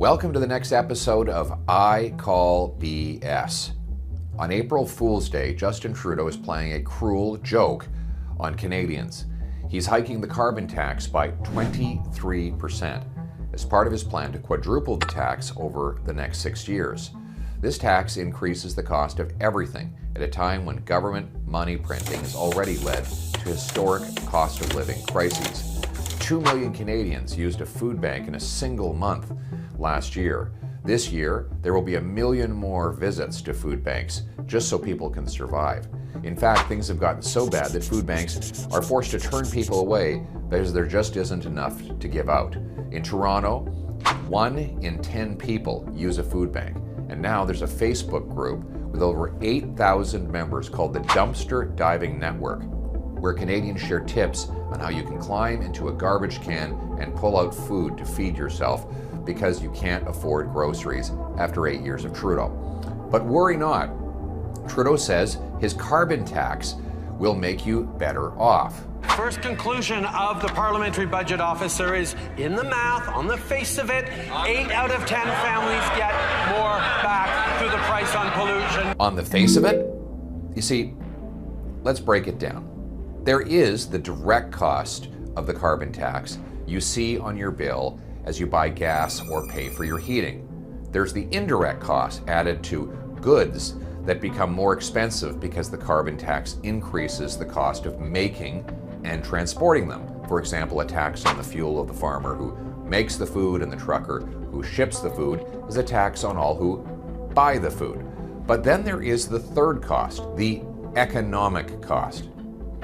Welcome to the next episode of I Call BS. On April Fool's Day, Justin Trudeau is playing a cruel joke on Canadians. He's hiking the carbon tax by 23% as part of his plan to quadruple the tax over the next 6 years. This tax increases the cost of everything at a time when government money printing has already led to historic cost of living crises. 2 million Canadians used a food bank in a single month last year. This year, there will be 1 million more visits to food banks just so people can survive. In fact, things have gotten so bad that food banks are forced to turn people away because there just isn't enough to give out. In Toronto, 1 in 10 people use a food bank. And now there's a Facebook group with over 8,000 members called the Dumpster Diving Network, where Canadians share tips on how you can climb into a garbage can and pull out food to feed yourself because you can't afford groceries after 8 years of Trudeau. But worry not. Trudeau says his carbon tax will make you better off. First conclusion of the Parliamentary Budget Officer is, in the math, on the face of it, 8 out of 10 families get more back through the price on pollution. On the face of it? You see, let's break it down. There is the direct cost of the carbon tax you see on your bill as you buy gas or pay for your heating. There's the indirect cost added to goods that become more expensive because the carbon tax increases the cost of making and transporting them. For example, a tax on the fuel of the farmer who makes the food and the trucker who ships the food is a tax on all who buy the food. But then there is the third cost, the economic cost.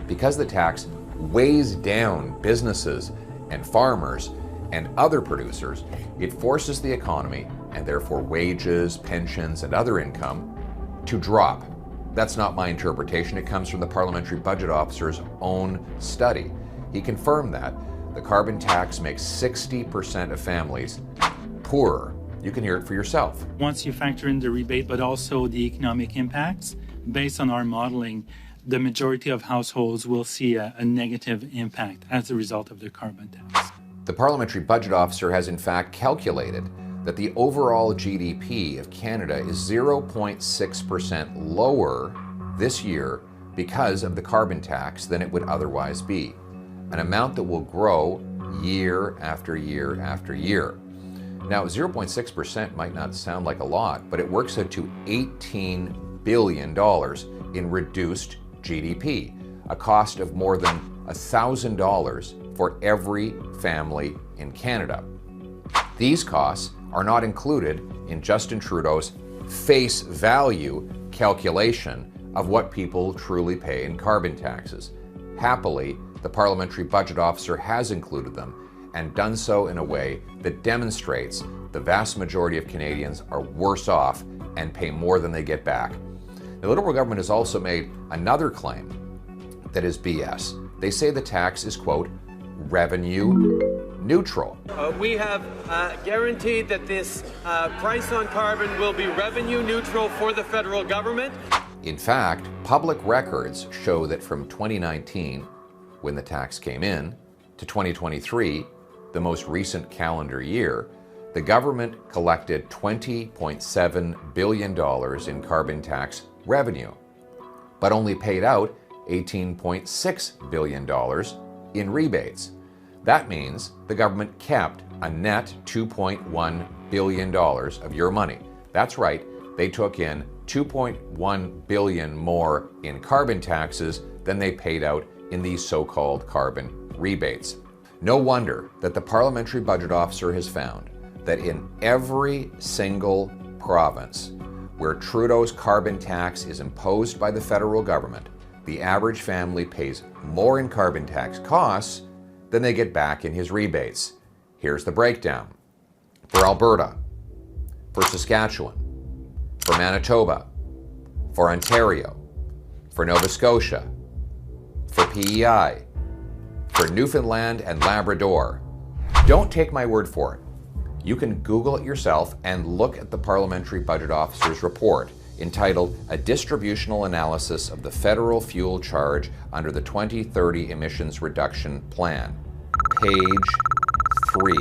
Because the tax weighs down businesses and farmers and other producers, it forces the economy, and therefore wages, pensions, and other income, to drop. That's not my interpretation. It comes from the Parliamentary Budget Officer's own study. He confirmed that the carbon tax makes 60% of families poorer. You can hear it for yourself. Once you factor in the rebate, but also the economic impacts, based on our modeling, the majority of households will see a negative impact as a result of the carbon tax. The Parliamentary Budget Officer has in fact calculated that the overall GDP of Canada is 0.6% lower this year because of the carbon tax than it would otherwise be, an amount that will grow year after year after year. Now, 0.6% might not sound like a lot, but it works out to $18 billion in reduced GDP, a cost of more than $1,000 for every family in Canada. These costs are not included in Justin Trudeau's face value calculation of what people truly pay in carbon taxes. Happily, the Parliamentary Budget Officer has included them and done so in a way that demonstrates the vast majority of Canadians are worse off and pay more than they get back. The Liberal government has also made another claim that is BS. They say the tax is, quote, revenue neutral. We have guaranteed that this price on carbon will be revenue neutral for the federal government. In fact, public records show that from 2019, when the tax came in, to 2023, the most recent calendar year, the government collected $20.7 billion in carbon tax revenue, but only paid out $18.6 billion in rebates. That means the government kept a net $2.1 billion of your money. That's right, they took in $2.1 billion more in carbon taxes than they paid out in these so-called carbon rebates. No wonder that the Parliamentary Budget Officer has found that in every single province where Trudeau's carbon tax is imposed by the federal government, the average family pays more in carbon tax costs than they get back in his rebates. Here's the breakdown. For Alberta, for Saskatchewan, for Manitoba, for Ontario, for Nova Scotia, for PEI, for Newfoundland and Labrador. Don't take my word for it. You can Google it yourself and look at the Parliamentary Budget Officer's report entitled A Distributional Analysis of the Federal Fuel Charge under the 2030 Emissions Reduction Plan. Page 3.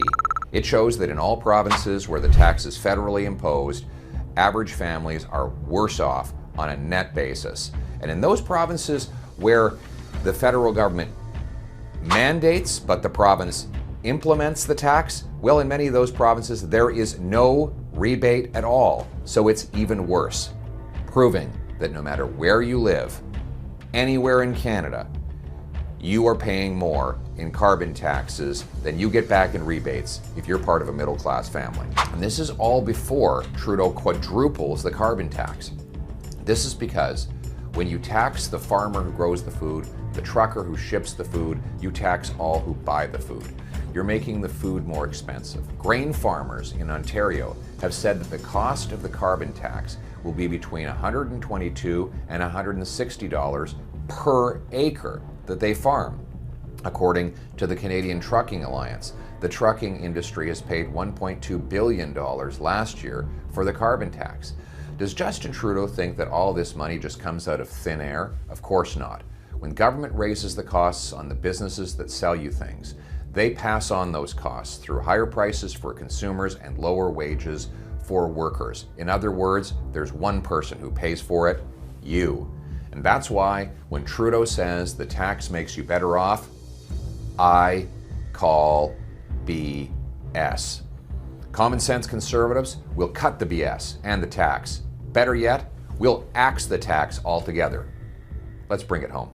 It shows that in all provinces where the tax is federally imposed, average families are worse off on a net basis. And in those provinces where the federal government mandates but the province implements the tax, well, in many of those provinces there is no rebate at all. So it's even worse, proving that no matter where you live, anywhere in Canada, you are paying more in carbon taxes than you get back in rebates if you're part of a middle-class family. And this is all before Trudeau quadruples the carbon tax. This is because when you tax the farmer who grows the food, the trucker who ships the food, you tax all who buy the food. You're making the food more expensive. Grain farmers in Ontario have said that the cost of the carbon tax will be between $122 and $160 per acre that they farm. According to the Canadian Trucking Alliance, the trucking industry has paid $1.2 billion last year for the carbon tax. Does Justin Trudeau think that all this money just comes out of thin air? Of course not. When government raises the costs on the businesses that sell you things, they pass on those costs through higher prices for consumers and lower wages for workers. In other words, there's one person who pays for it, you. And that's why when Trudeau says the tax makes you better off, I call BS. Common sense conservatives will cut the BS and the tax. Better yet, we'll axe the tax altogether. Let's bring it home.